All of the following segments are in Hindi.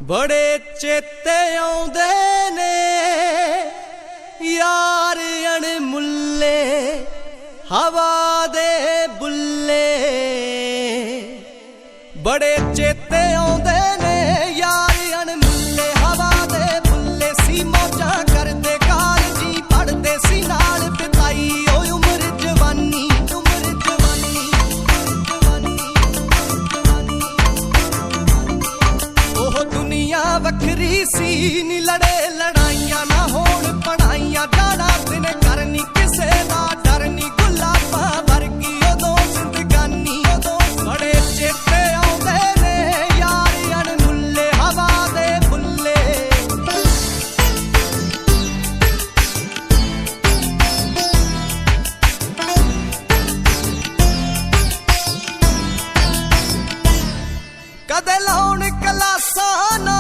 बड़े चेते आउंदे ने यार अणमुल्ले हवा दे बुल्ले। बड़े चेते आउंदे ने यार अणमुल्ले हवा दे बुल्ले। सी मौजां करदे कालजी पढ़दे सी नाल बिताई ओ उम्र जवानी उम्र जवानी ओह दुनिया वखरी सी नी लड़े लड़ाइयां ना होण पढ़ाइयां। जाना दिन करनी किसे दा डर नी गुलाबां वर्गी उदों जिंदगानी उदों। बड़े चेते आउंदे ने यार अणमुल्ले हवा दे बुल्ले। कदे लाउण कलासां ना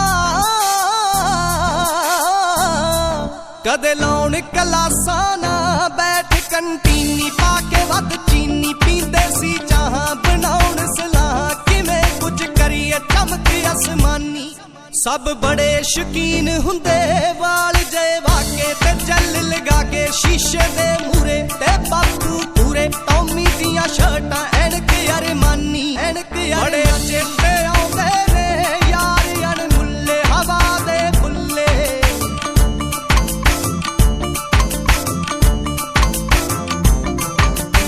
कदे लाउण कलासां ना बैठ कंटीनी पाके वध चीनी पींदे सी चाहां बनाउण सलाह किवें कुछ करिए चमक आसमानी। सब बड़े शकीन हुंदे वाल जे वाके ते जल लगा के शीशे दे मूरे ते बापू पूरे टॉमी दियां शर्टां एनक अरमानी एनक। बड़े चेते आउंदे ने यार अणमुल्ले हवा दे बुल्ले।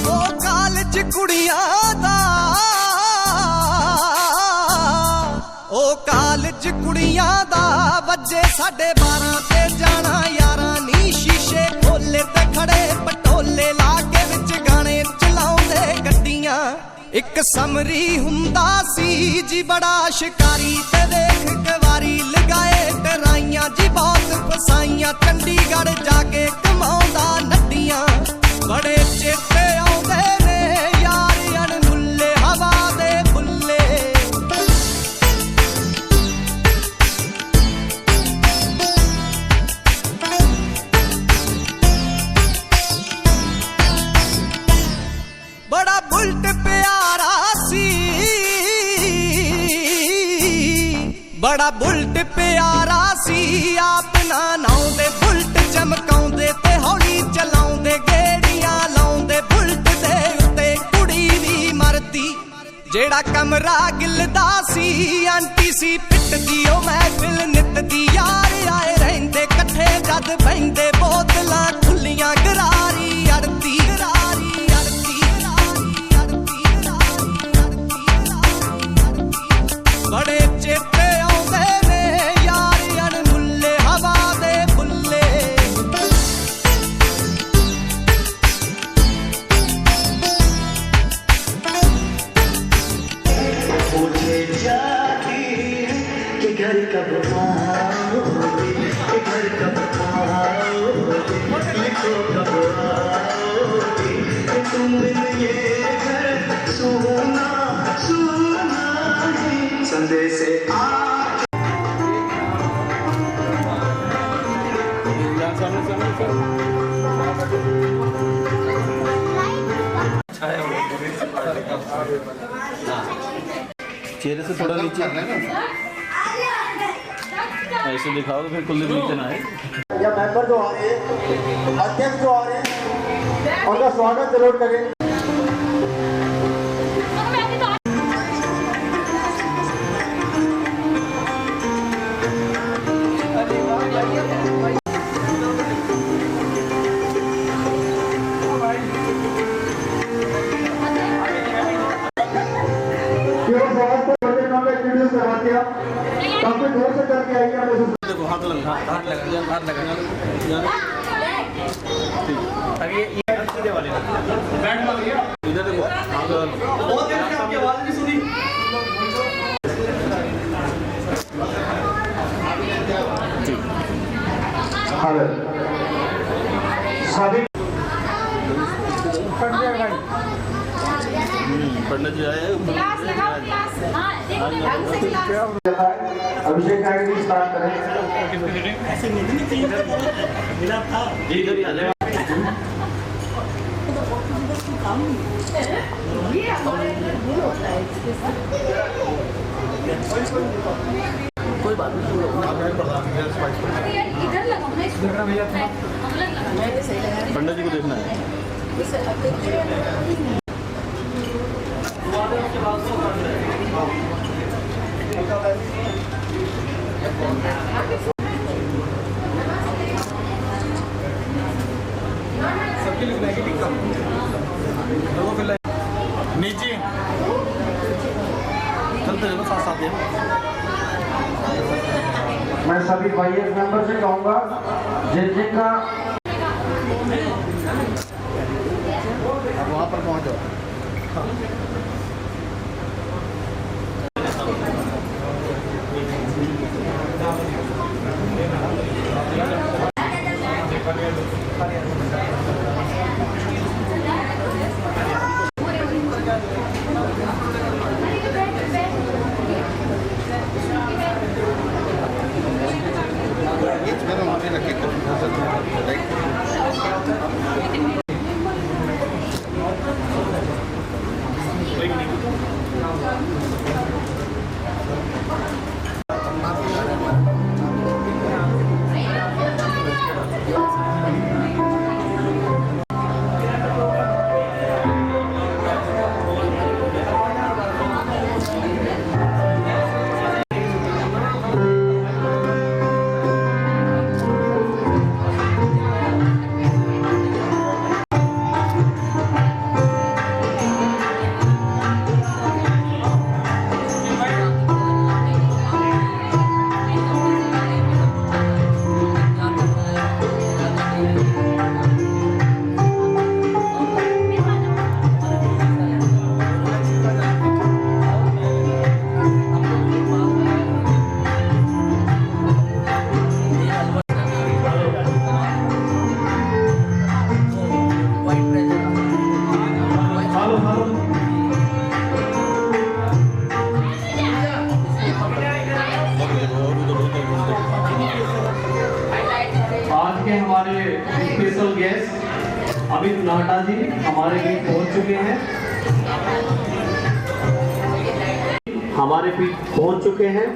ओ कालज कुड़ियां दा ओ कालज कुड़ियां दा वजे 12:30 ते जाना यारां नी। शीशे खोले ते खड़े पटोले ला के विच गाने चलाउंदे गड्डियां। एक समरी हुंदा सी जी बड़ा शिकारी ते देख कवारी लगाए टराइयां जी बहुत फसाइयां। चंडीगढ़ जाके कमाउंदा नड्डियां। बड़े चेते आउंदे ने यार अणमुल्ले हवा दे बुल्ले। बड़ा बुलट प्यारा सी बड़ा बुलट प्यारा सी आप ना नाउंदे बुलट चमकाउंदे ते हौली चलाउंदे गेड़ियां लाउंदे बुलट दे उत्ते कुड़ी भी मरदी। जेड़ा कमरा गिलदा सी आंटी सी पिटदी ओ महफिल नित दी। यार आए रहिंदे कट्ठे जद बहिंदे बोतलां खुल्लियां गरारी अड़दी गरारी अड़दी गरारी अड़दी गरारी अड़दी। बड़े चेते आउंदे ने यार अणमुल्ले हवा दे बुल्ले। मुझे जाती कि घर कब आओगे कि घर कब आओगे लिखो कब आओगे कि तुम ये घर सुना सुना है संदेश आ। चेहरे से थोड़ा नीचे ऐसे दिखाओ तो फिर कुल्ले नीचे ना आए। या मेंबर जो आ रहे हैं अध्यक्ष जो आ रहे हैं उनका स्वागत जरूर करें। काफी दूर से करके आइए। देखो हाथ लगा हाथ लगा हाथ लगा। अभी ये सीधे वाले बैठ वाले इधर देखो बहुत देर से आपकी आवाज नहीं सुनी। हेलो सभी पढ़ने जो आए अभिषेक नायक स्टार्ट करें। जी इधर ही आ जाए। ये हमारे लिए होता है इसके साथ। कोई इधर लगाओ ना इसको अलग लगाओ पंडित जी को देखना है। नीचे चलते चलो साथ साथ मैं सभी वाईएस मेंबर से कहूंगा जिनका वहाँ पर पहुँच जाओ। आज के हमारे स्पेशल गेस्ट अमित नाहटा जी हमारे बीच पहुंच चुके हैं।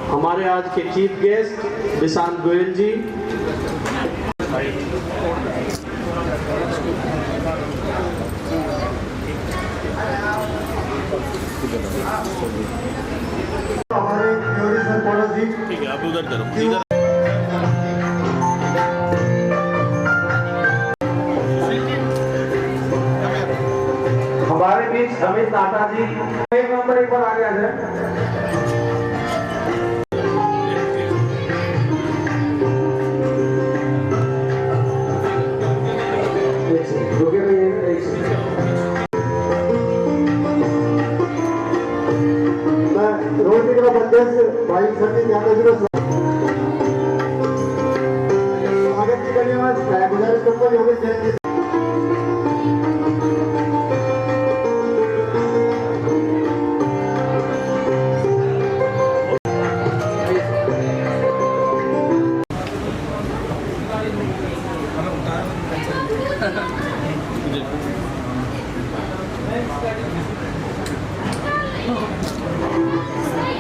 हमारे आज के चीफ गेस्ट विशांत गोयल जी, हमारे न्यूरी सरपंच जी, ठीक है, आप उधर करो इधर। हमारे बीच अमित नाहटा जी, एक नंबर एक बार आगे आ जाए। रुके भैया, एक सेकंड। मैं रोड निकला बंदे से भाई सचिन यादव जी को स्वागत की करने वाले गुजारिश करूंगा योगेश जैन जी।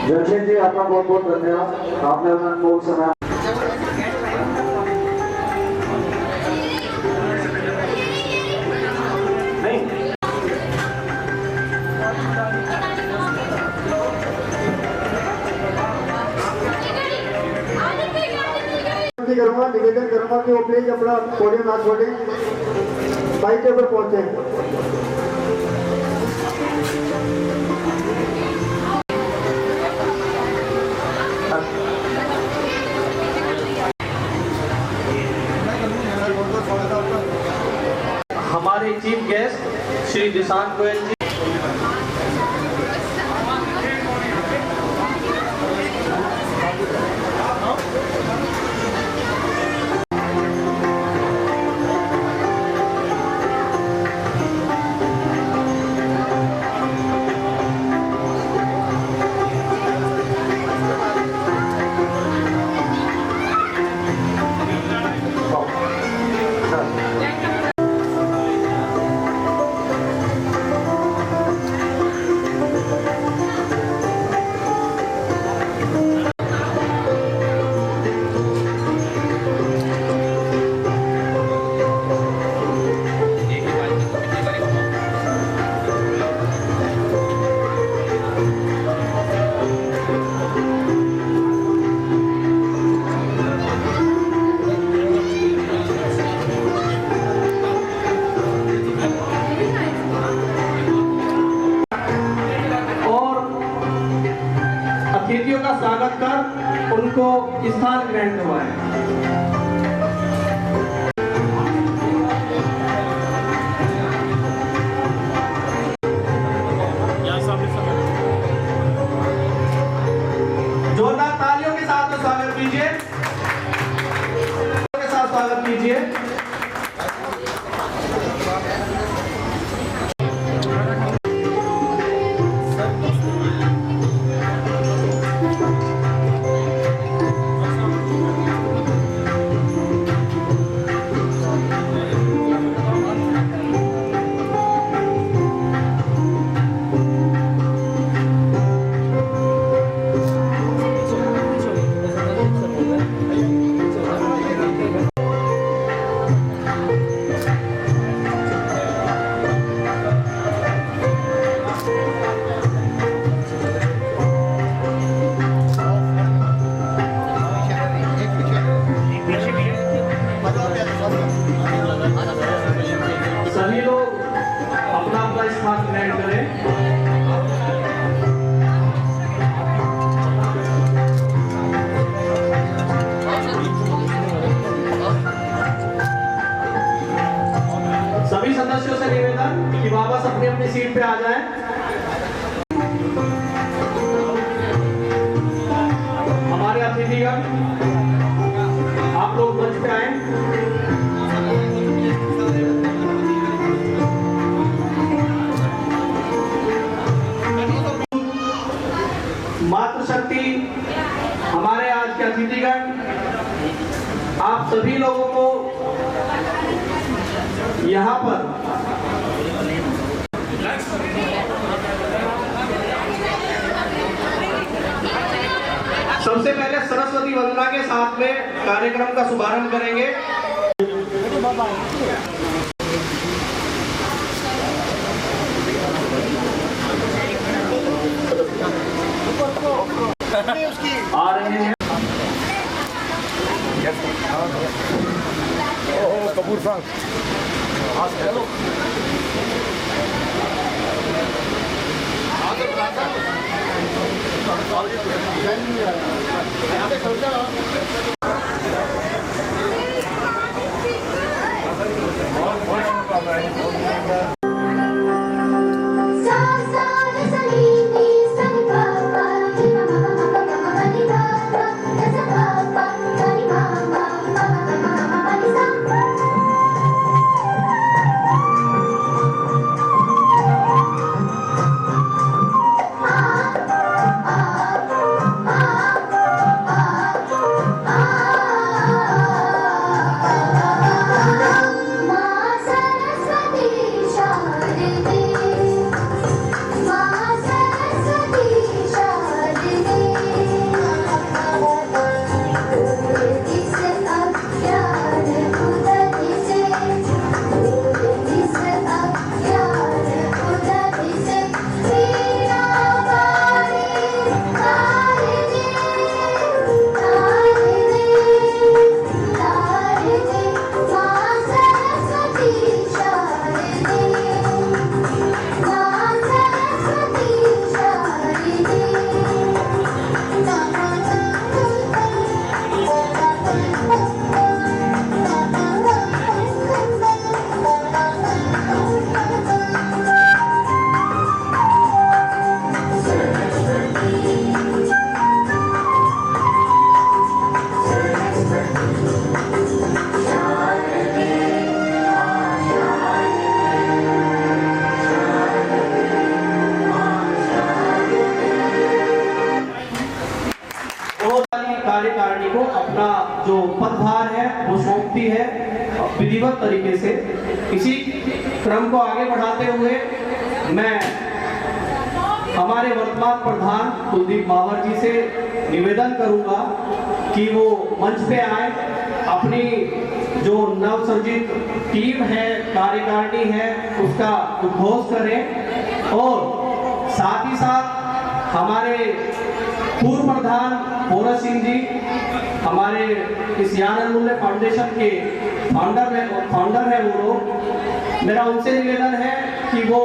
जमशेद जी आपका बहुत बहुत धन्यवाद, आपने अनमोल समय। करूंगा, निवेदन करूंगा कि वो प्लीज अपना पोडियम ना छोड़े, बाइक के ऊपर पहुंचे। हमारे चीफ गेस्ट श्री विशांत गोयल जी, अतिथियों का स्वागत कर उनको स्थान ग्रहण करवाएं। जोरदार तालियों के साथ स्वागत कीजिए, के साथ स्वागत कीजिए। सभी लोग अपना अपना स्थान ग्रहण करें। सभी सदस्यों से निवेदन कि वापस अपनी अपनी सीट पे आ जाएं। हमारे अतिथिगण आप लोग मंच पे आए। मातृशक्ति हमारे आज के अतिथिगण आप सभी लोगों को यहाँ पर सबसे पहले सरस्वती वंदना के साथ में कार्यक्रम का शुभारंभ करेंगे। आ रहे हैं कपूर साहब हेलो कार्यकारिणी को अपना जो पदभार है वो सौंपती है विधिवत तरीके से। इसी क्रम को आगे बढ़ाते हुए मैं हमारे वर्तमान प्रधान कुलदीप मावर जी से निवेदन करूंगा कि वो मंच पे आए, अपनी जो नवसर्जित टीम है, कार्यकारिणी है, उसका उद्घोष करें और साथ ही साथ हमारे पूर्व प्रधान भोरत सिंह जी, हमारे इस ज्ञान मूल्य फाउंडेशन के फाउंडर है वो लोग। मेरा उनसे निवेदन है कि वो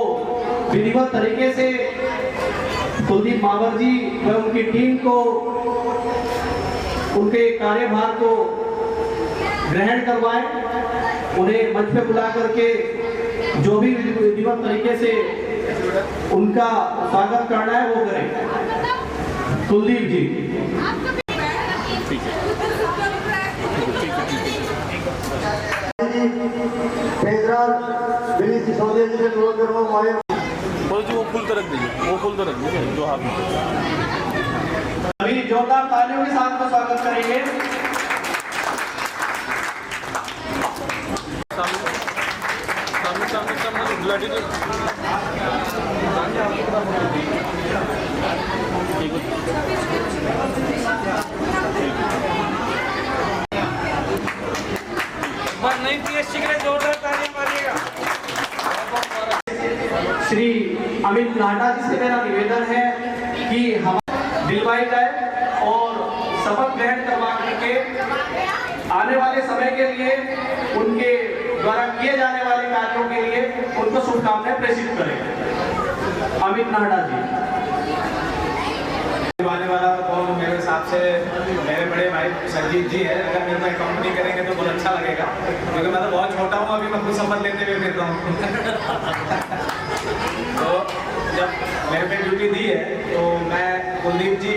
विधिवत तरीके से कुलदीप मावर जी व उनकी टीम को उनके कार्यभार को ग्रहण करवाएं, उन्हें मंच पे बुला करके जो भी विधिवत तरीके से उनका स्वागत करना है वो करें। कुलदीप जी। वो फूल तो रख दीजिए, वो फूल तो रख दीजिए जो आप अभी जोरदार तालियों के साथ स्वागत करेंगे। सामने गुलाटी नहीं पीएससी के लिए जोरदार तालियां मारिएगा। श्री अमित नाहटा जी से मेरा निवेदन है कि हम दिलवाई जाए और शपथ ग्रहण करवा करके आने वाले समय के लिए उनके द्वारा किए जाने वाले कार्यों के लिए उनको शुभकामनाएं प्रेषित करें। अमित नाहटा जी। आने वाला तो मेरे हिसाब से मेरे बड़े भाई संजीत जी है। अगर मेरे को कंपनी करेंगे तो बहुत अच्छा लगेगा, क्योंकि मैं तो बहुत छोटा हूँ, अभी मैं खुद शपथ लेते हुए फिरता हूँ। तो जब मेरे पे ड्यूटी दी है तो मैं कुलदीप जी,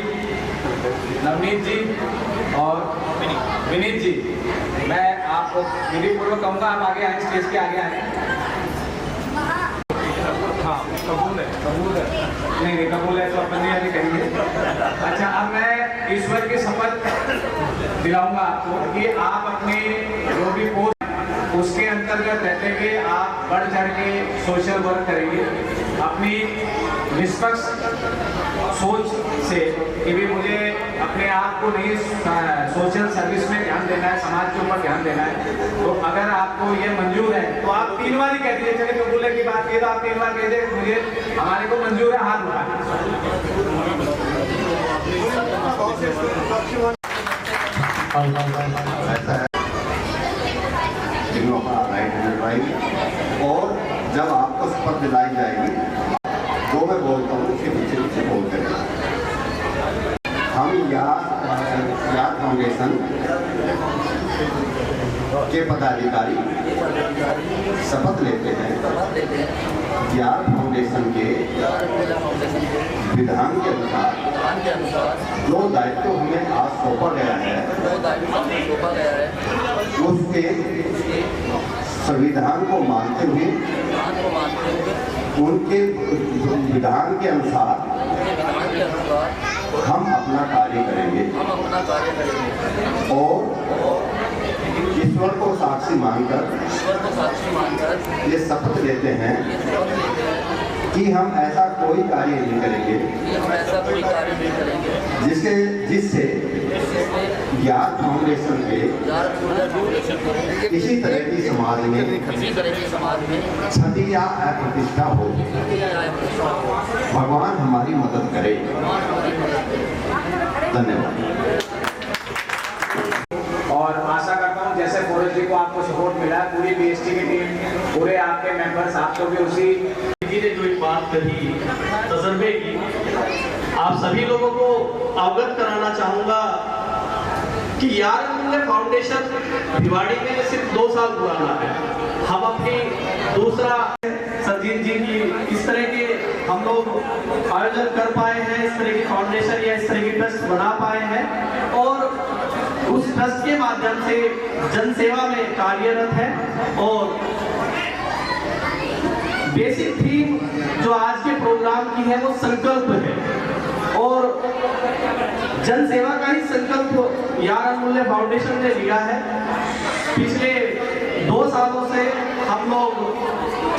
नवनीत जी और विनीत जी, मैं आपको विधिपूर्वक कहूँगा आप आगे आए, स्टेज के आगे आए। हाँ कबूल है नहीं कबूल है तो अपन नहीं कहेंगे। अच्छा, अब मैं ईश्वर की शपथ दिलाऊंगा आपको कि आप अपने जो भी पोस्ट उसके अंतर्गत रहते हुए आप बढ़ चढ़ के सोशल वर्क करेंगे अपनी निष्पक्ष सोच से कि भी मुझे अपने आप को नहीं सोशल सर्विस में ध्यान देना है, समाज के ऊपर ध्यान देना है। तो अगर आपको ये मंजूर है तो आप 3 बार ही कह दीजिए। चलिए कबूल की बात की तो आप 3 बार कह दीजिए मुझे हमारे को मंजूर है, हाथ उठा। और जब आपको शपथ दिलाई जाएगी जो मैं बोलता हूँ उसके पीछे पीछे बोलते हैं। हम याद फाउंडेशन के पदाधिकारी शपथ लेते हैं याद फाउंडेशन के विधान के अनुसार जो दायित्व हमें आज सौंपा गया है उसके संविधान को मानते हुए उनके विधान के अनुसार हम अपना कार्य करेंगे और ईश्वर को साक्षी मानकर ये शपथ लेते हैं कि हम ऐसा कोई कार्य नहीं करेंगे जिससे ज्ञान फाउंडेशन के किसी तरह की समाज में क्षति या अप्रतिष्ठा हो। भगवान हमारी मदद करे। धन्यवाद। और आशा करता हूँ जैसे फोरेस्ट जी को आपको सपोर्ट मिला, पूरी बीएसटी की टीम, पूरे आपके मेंबर्स, आपको भी उसी ने जो एक बात कही तजर्बे की, आप सभी लोगों को अवगत कराना चाहूंगा कि यार अमूल्य फाउंडेशन भिवाड़ी में सिर्फ 2 साल पुराना है। हम अपनी दूसरा संजीत जी की इस तरह के हम लोग आयोजन कर पाए हैं, इस तरह की फाउंडेशन या इस तरह की ट्रस्ट बना पाए हैं और उस ट्रस्ट के माध्यम से जन सेवा में कार्यरत है। और बेसिक थीम जो आज के प्रोग्राम की है वो संकल्प है और जन सेवा का ही संकल्प यार अमूल्य फाउंडेशन ने लिया है। पिछले 2 सालों से हम लोग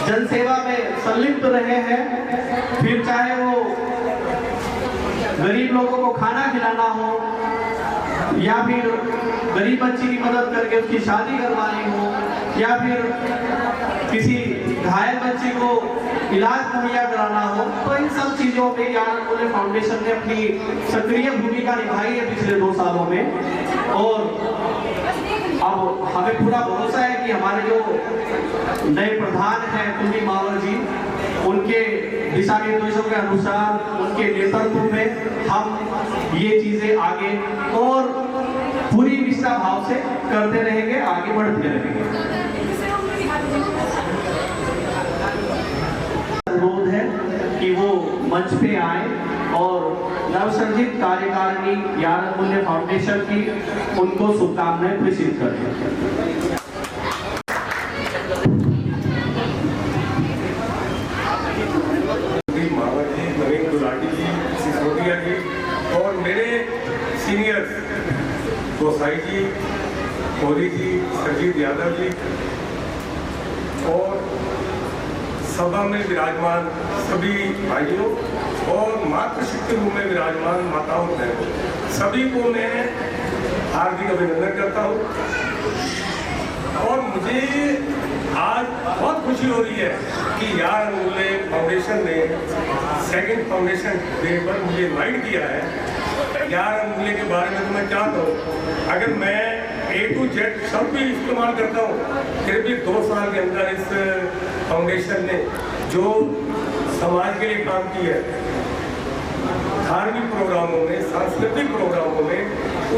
जन सेवा में संलिप्त रहे हैं, फिर चाहे वो गरीब लोगों को खाना खिलाना हो या फिर गरीब बच्ची की मदद करके उसकी शादी करवानी हो या फिर किसी घायल बच्ची को इलाज मुहैया कराना हो, तो इन सब चीजों में यार अमूल्य फाउंडेशन ने अपनी सक्रिय भूमिका निभाई है पिछले 2 सालों में। और अब हमें पूरा भरोसा है कि हमारे जो नए प्रधान हैं कुलदीप मावर जी, उनके दिशा निर्देशों के अनुसार, उनके नेतृत्व में हम ये चीजें आगे और पूरी निष्ठा भाव से करते रहेंगे, आगे बढ़ते रहेंगे। अनुरोध है कि वो मंच पे आए और नवसर्जित कार्यकारिणी यारन मूल्य फाउंडेशन की उनको शुभकामनाएं प्रेषित करें। और मेरे सीनियर्स गोसाई जी, कोहली जी, सरजीत यादव जी और सभा में विराजमान सभी भाइयों और मातृशक्ति रूप में विराजमान माताओं बहनों, सभी को मैं हार्दिक अभिनंदन करता हूँ। और मुझे आज बहुत खुशी हो रही है कि यारन मूल्य फाउंडेशन ने सेकंड फाउंडेशन डे पर मुझे इन्वाइट किया है। यारन मूल्य के बारे में तो मैं चाहता हूँ, अगर मैं A to Z सब भी इस्तेमाल करता हूँ, फिर भी 2 साल के अंदर इस फाउंडेशन ने जो समाज के लिए काम किया है, धार्मिक प्रोग्रामों में, सांस्कृतिक प्रोग्रामों में,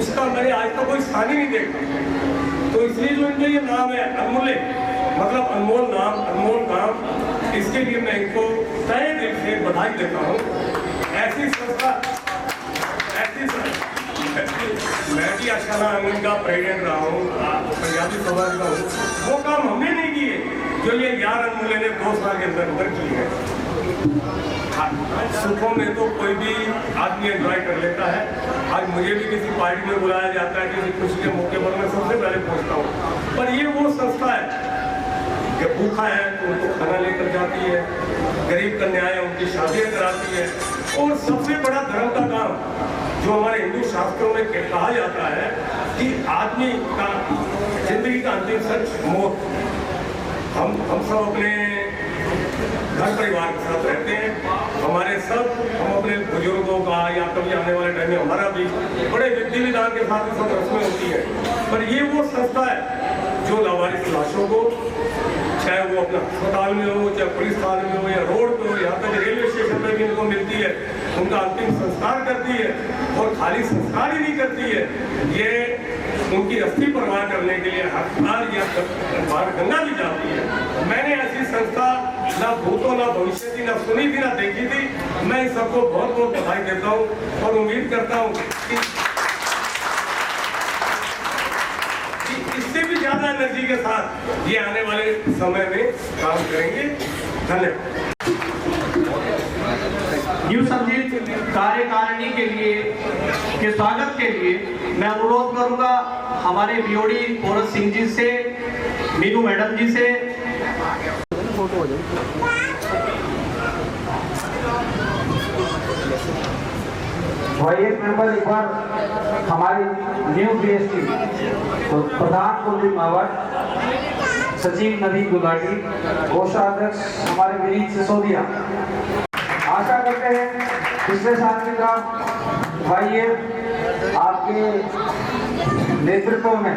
उसका मैंने आज तक कोई स्थान ही नहीं देखा। तो इसलिए जो इनका ये नाम है अनमोल, मतलब अनमोल नाम, इसके लिए मैं इनको तहे दिल से बधाई देता हूँ। ऐसी संस्था, मैं भी आशाना आंगन का प्रेसिडेंट रहा हूँ, पंजाबी समाज का हूँ, वो काम हमने नहीं किए जो ये यारन मूल्य ने 2 साल के अंदर किए हैं। सुखों में तो कोई भी आदमी एंजॉय कर लेता है। आज मुझे भी किसी पार्टी में बुलाया जाता है, किसी खुशी के मौके पर मैं सबसे पहले पहुंचता हूँ। पर ये वो संस्था है कि भूखा है तो उनको खाना लेकर जाती है, गरीब कन्याएं उनकी शादियाँ कराती है। और सबसे बड़ा धर्म का काम जो हमारे हिंदू शास्त्रों में कहा जाता है कि आदमी का जिंदगी का अंतिम सच मौत। हम सब अपने घर परिवार के साथ रहते हैं, हम अपने बुजुर्गों का या कभी आने वाले टाइम में हमारा भी बड़े विधि विधान के साथ सब रस्में होती है। पर ये वो संस्था है जो लावारिस लाशों को, चाहे वो अपना अस्पताल में हो, चाहे पुलिस थाने में हो या रोड पे हो, यहाँ तक रेलवे स्टेशन पर भी इनको मिलती है, उनका अंतिम संस्कार करती है। और खाली संस्कार ही नहीं करती है, ये उनकी अस्थि प्रवाह करने के लिए हरिद्वार या गंगा भी जाती है। मैंने ऐसी संस्था ना भूतों ना भविष्य थी, ना सुनी थी, ना देखी थी। मैं इन सबको बहुत बहुत बधाई देता हूँ और उम्मीद करता हूँ कि इससे भी ज्यादा एनर्जी के साथ ये आने वाले समय में काम करेंगे। धन्यवाद। न्यू संजीत कार्यकारिणी के स्वागत के लिए मैं अनुरोध करूंगा हमारे बीओडी कोरस सिंह जी से, मीनू मैडम जी से। वाईएस मेंबर एक बार हमारी न्यू बीएसटी तो प्रधान कुलदीप मावट, सचिव नवीन गुलाटी, कोषाध्यक्ष हमारे विनीत सिसोदिया। आशा करते हैं पिछले साल की तरह वाईएस आपके नेतृत्व में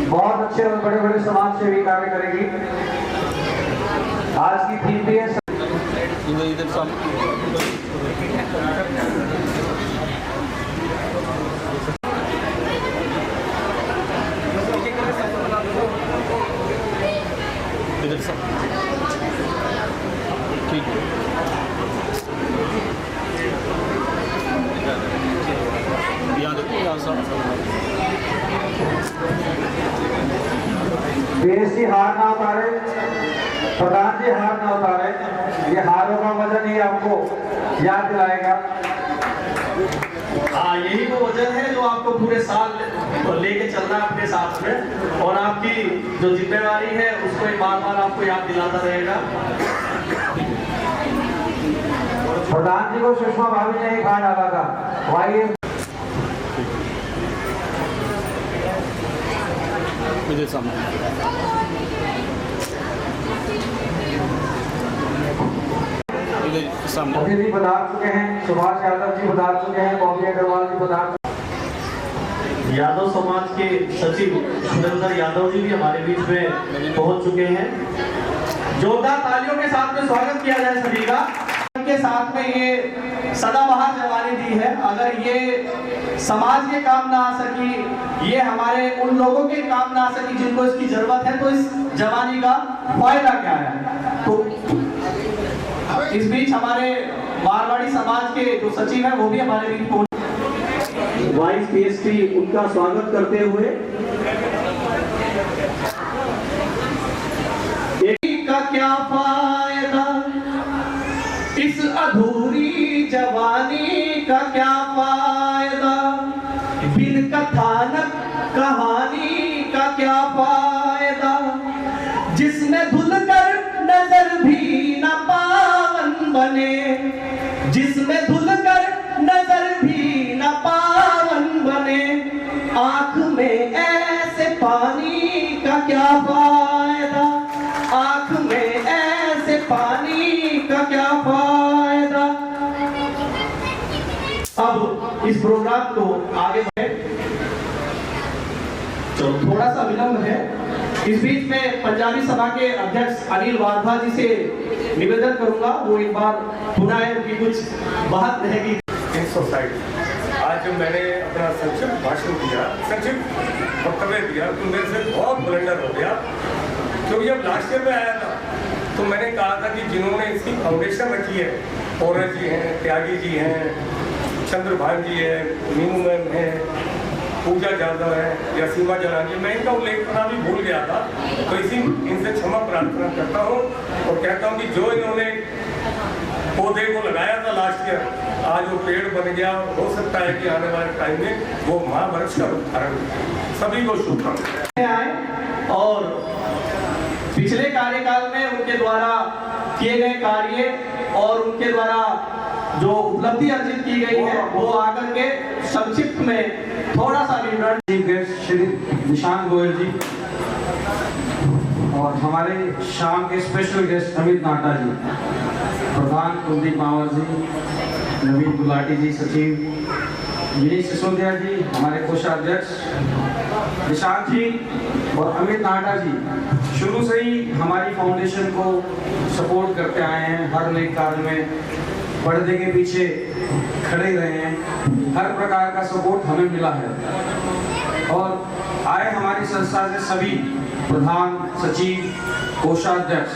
बहुत अच्छे और बड़े बड़े समाज सेवी कार्य करेगी। आज की थीम भी है बीएससी हार ना उतारे, प्रधान जी हार ना उतारे, ये हारों का वजन ही आपको याद दिलाएगा। यही वो वजन है जो आपको पूरे साल लेके चलना है अपने साथ में, और आपकी जो जिम्मेवारी है उसको बार बार आपको याद दिलाता रहेगा। प्रधान जी को सुषमा भाभी ने ही कहा डाला था, वाईएस अभी भी पधार चुके हैं, सुभाष यादव जी पधार चुके हैं, बॉबी अग्रवाल जी पधार चुके हैं। यादव समाज के सचिव सुरेंद्र यादव जी भी हमारे बीच में पहुंच चुके हैं। जोरदार तालियों के साथ में स्वागत किया जाए सभी का। के साथ में ये सदाबहार जवानी दी है। अगर ये समाज के काम ना आ सकी, ये हमारे उन लोगों के काम ना आ सकी जिनको इसकी जरूरत है, तो इस जवानी का फायदा क्या है। तो इस बीच हमारे मारवाड़ी समाज के जो सचिव है वो भी हमारे बीच पहुंचे। वाइस पीएसटी उनका स्वागत करते हुए का क्या फायदा इस अधूरी जवानी का, क्या फायदा बिन कथानक कहानी का, क्या फायदा जिसमें धुलकर नजर भी न पावन बने, जिसमें धुलकर नजर भी न पावन बने, आंख में ऐसे पानी का क्या फायदा, आंख में ऐसे पानी का क्या फायदा। अब इस प्रोग्राम को आगे बढ़े, तो थोड़ा सा विलंब है। इस बीच में पंजाबी सभा के अध्यक्ष अनिल वाधवा जी से निवेदन करूंगा, वो एक बार पुनः उनकी कुछ बात रहेगी। इन सोसाइटी आज जब मैंने अपना संक्षिप्त भाषण दिया, संक्षिप्त वक्तव्य दिया, तो मेरे से बहुत ब्लंडर हो गया। क्योंकि जब लास्ट ईयर में आया था तो मैंने कहा था कि जिन्होंने इसकी फाउंडेशन रखी है, पौरव जी हैं, त्यागी जी हैं, चंद्रभान जी है, मीनू मैम है, पूजा यादव है या सीमा जलान जी, मैं इनका उल्लेख करना भी भूल गया था। तो इसी इनसे क्षमा प्रार्थना करता हूँ और कहता हूँ कि जो इन्होंने पौधे को लगाया था लास्ट ईयर, आज वो पेड़ बन गया। हो सकता है कि आने वाले टाइम में वो महावृक्ष का रूप धारण करे। सभी को शुभकामनाएं। और पिछले कार्यकाल में उनके द्वारा किए गए कार्य और उनके द्वारा जो उपलब्धि अर्जित की गई है वो आकर के संक्षिप्त में थोड़ा सा विवरण। श्री निशांत गोयल जी और हमारे शाम के स्पेशल गेस्ट अमित नाटा जी, प्रधान कुलदीप मावर जी, नवीन गुलाटी जी सचिव, विनीत सिसोदिया जी हमारे कोषाध्यक्ष, निशांत जी और अमित नाटा जी शुरू से ही हमारी फाउंडेशन को सपोर्ट करते आए हैं। हर नए कार्य में पर्दे के पीछे खड़े रहे हैं, हर प्रकार का सपोर्ट हमें मिला है। और आए हमारी संस्था से सभी प्रधान सचिव कोषाध्यक्ष,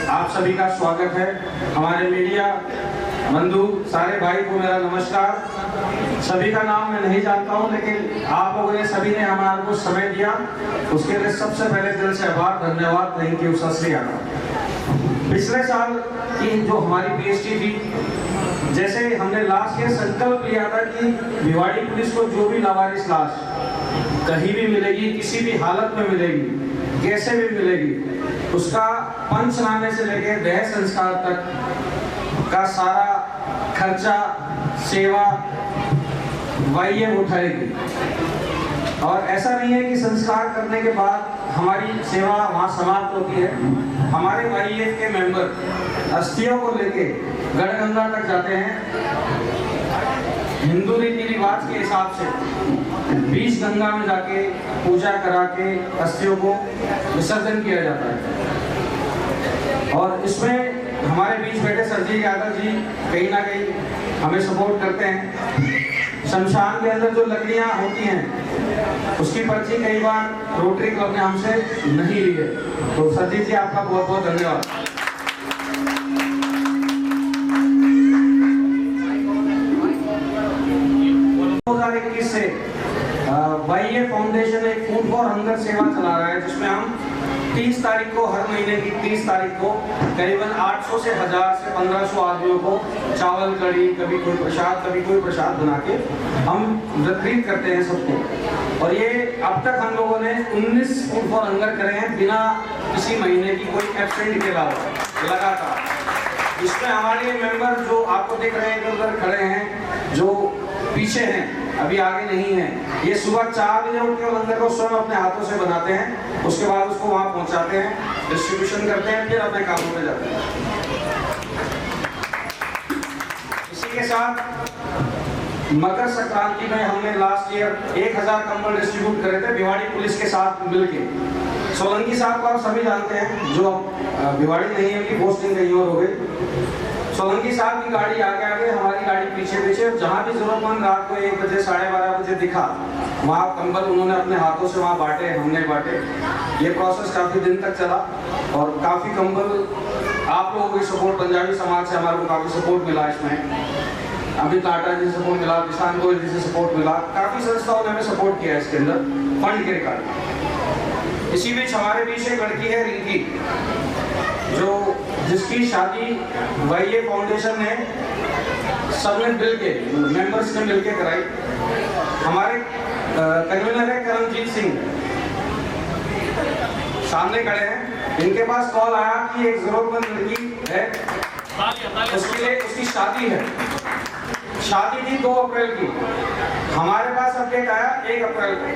आप सभी का स्वागत है। हमारे मीडिया बंधु सारे भाई को मेरा नमस्कार। सभी का नाम मैं नहीं जानता हूं, लेकिन आप लोगों ने सभी ने हमारे को समय दिया, उसके लिए सबसे पहले दिल से आभार, धन्यवाद, थैंक यू, सत श्री अकाल। पिछले साल की जो हमारी पीएसटी थी, जैसे हमने लास्ट ईयर संकल्प लिया था कि भिवाड़ी पुलिस को जो भी लावारिस लाश कहीं भी मिलेगी, किसी भी हालत में मिलेगी, कैसे भी मिलेगी, उसका पंचनामे से लेकर देह संस्कार तक का सारा खर्चा सेवा वही उठाएगी। और ऐसा नहीं है कि संस्कार करने के बाद हमारी सेवा वहाँ समाप्त होती है। हमारे वाईएफ के मेंबर अस्थियों को लेके गढ़गंगा तक जाते हैं। हिंदू रीति रिवाज के हिसाब से बीच गंगा में जाके पूजा करा के अस्थियों को विसर्जन किया जाता है। और इसमें हमारे बीच बैठे सरजीत यादव जी कहीं ना कहीं हमें सपोर्ट करते हैं। शमशान के अंदर जो लकड़ियां होती हैं उसकी पर्ची कई बार रोटरी क्लब ने हमसे नहीं ली है, तो सरजीत जी आपका बहुत बहुत धन्यवाद। 2021 से वाईएफ फाउंडेशन एक फूड फॉर हंगर सेवा चला रहा है, जिसमें हम 30 तारीख को, हर महीने की 30 तारीख को करीबन 800 से 1000 से 1500 आदमियों को चावल कड़ी, कभी कोई प्रसाद बना के हम वितरित करते हैं सबको। और ये अब तक हम लोगों ने 19 फूड फॉर हंगर करे हैं बिना किसी महीने की कोई एब्सेंट के अलावा लगातार। इसमें हमारे मेंबर जो आपको देख रहे हैं उधर खड़े हैं, जो पीछे हैं अभी आगे नहीं है, ये सुबह 4 बजे उठ के लंगर को स्वयं अपने हाथों से बनाते हैं, उसके बाद उसको वहाँ पहुँचाते हैं, डिस्ट्रीब्यूशन करते हैं, फिर अपने कामों में जाते हैं। इसी के साथ मकर संक्रांति में हमने लास्ट ईयर 1000 कंबल डिस्ट्रीब्यूट करे थे भिवाड़ी पुलिस के साथ मिलके। सोलंकी साहब को आप सभी जानते हैं, जो भिवाड़ी नहीं है, उनकी पोस्टिंग कहीं और हो गई। सोलंकी साहब की गाड़ी आगे आगे, हमारी गाड़ी पीछे पीछे, जहाँ भी जरूरतमंद रात को 1 बजे 12:30 बजे दिखा, वहाँ कंबल उन्होंने अपने हाथों से वहाँ बांटे, हमने बांटे। ये प्रोसेस काफ़ी दिन तक चला और काफ़ी कंबल आप लोगों की सपोर्ट, पंजाबी समाज से हमारे को काफ़ी सपोर्ट मिला इसमें। अमित लाटा जी से सपोर्ट मिला, किसान गोयल जी से सपोर्ट मिला, काफ़ी संस्थाओं ने हमें सपोर्ट किया इसके अंदर फंड के रिगार्डिंग। इसी बीच हमारे बीच एक लड़की है रिंकी, जिसकी शादी वाईए फाउंडेशन ने सबने मिल के, मेंबर्स ने मिलके कराई। हमारे कन्वीनर है करमजीत सिंह, सामने खड़े हैं। इनके पास कॉल आया कि एक जरूरतमंद लड़की है, उसके लिए उसकी शादी है। शादी थी 2 अप्रैल की, हमारे पास अपडेट आया 1 अप्रैल को।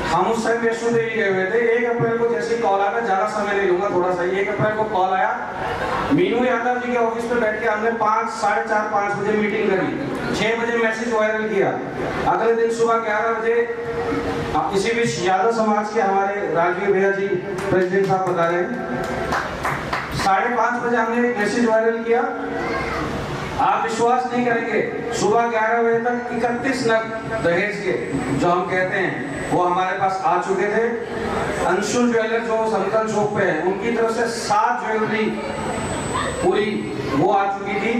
हम उस समय वैष्णो देवी गए हुए थे। 1 अप्रैल को जैसे कॉल आया, ज़्यादा समय नहीं लूंगा, थोड़ा सा। 1 अप्रैल को कॉल आया, मीनू यादव जी के ऑफिस पे बैठ के हमने 5, साढ़े 4, 5 बजे मीटिंग करी। 6 बजे मैसेज वायरल किया। अगले दिन सुबह 11 बजे इसी बीच यादव समाज के हमारे राजवीर भैया जी प्रेसिडेंट साहब बता रहे हैं, 5:30 बजे हमने एक मैसेज वायरल किया। आप विश्वास नहीं करेंगे, सुबह 11 बजे तक 31 नग दहेज के, जो हम कहते हैं, वो हमारे पास आ चुके थे। अंशुल ज्वेलर जो संतन चौक पे है, उनकी तरफ से 7 ज्वेलरी पूरी वो आ चुकी थी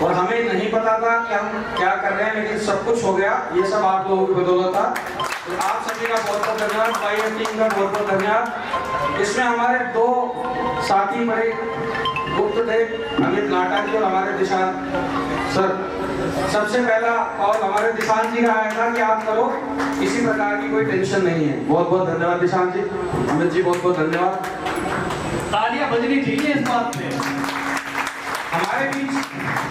और हमें नहीं पता था कि हम क्या कर रहे हैं, लेकिन सब कुछ हो गया। ये सब आप लोगों की बदौलत था। तो आप सभी का बहुत बहुत धन्यवाद, वाईए टीम का बहुत बहुत धन्यवाद। इसमें हमारे 2 साथी बड़े गुप्त थे, अमित लाटा जी और हमारे दिशांत सर। सबसे पहला कॉल हमारे दिशांत जी का आया था कि आप करो, किसी प्रकार की कोई टेंशन नहीं है। बहुत बहुत धन्यवाद दिशांत जी, अमित जी बहुत बहुत धन्यवाद। तालियां बजनी चाहिए इस बात पे। हमारे बीच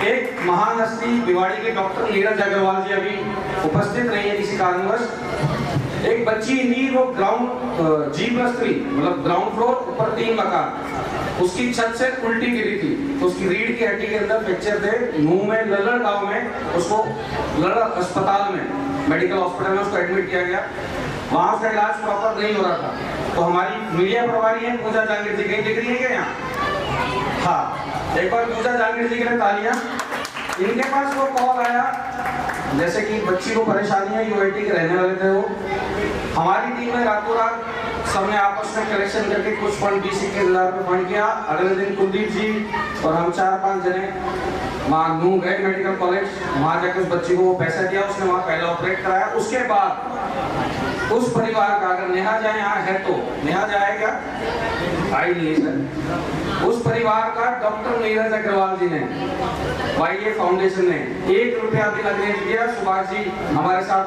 एक महान हस्ती भिवाड़ी के डॉक्टर नीरज अग्रवाल जी अभी उपस्थित नहीं है किसी कारणवश। एक बच्ची थी, वो ग्राउंड G+3 मतलब ग्राउंड फ्लोर, ऊपर 3 मकान, उसकी छत से उल्टी गिरी थी। तो उसकी रीढ़ की हड्डी के अंदर फ्रैक्चर थे, मुंह में, लल्लड़ गांव में, उसको लल्लड़ अस्पताल में, मेडिकल हॉस्पिटल में उसको एडमिट किया गया। वहां उसका इलाज प्रॉपर नहीं हो रहा था। तो हमारी मीडिया प्रभारी है पूजा जांगीर जी, कहीं दिख रही है क्या यहाँ? हाँ, एक बार पूजा जांगीर जी के लिए तालियां। इनके पास वो कॉल आया, जैसे कि बच्ची को परेशानी है, यूआईटी के रहने वाले थे वो। हमारी टीम में रातों रात सबने आपस में कलेक्शन करके कुछ फंड 20-21 पे फंड किया। अगले दिन कुलदीप जी और हम 4-5 जने वहाँ नू गए मेडिकल कॉलेज, वहाँ जाकर उस बच्ची को वो पैसा दिया, उसने वहाँ पहला ऑपरेट कराया। उसके बाद उस परिवार का, अगर नेहा जाए यहाँ है तो नेहा जाए क्या? आई नहीं सर। उस परिवार का डॉक्टर नीरज अग्रवाल जी ने, वाईए फाउंडेशन ने 1 रुपया भी लगने नहीं दिया। सुभाष जी हमारे साथ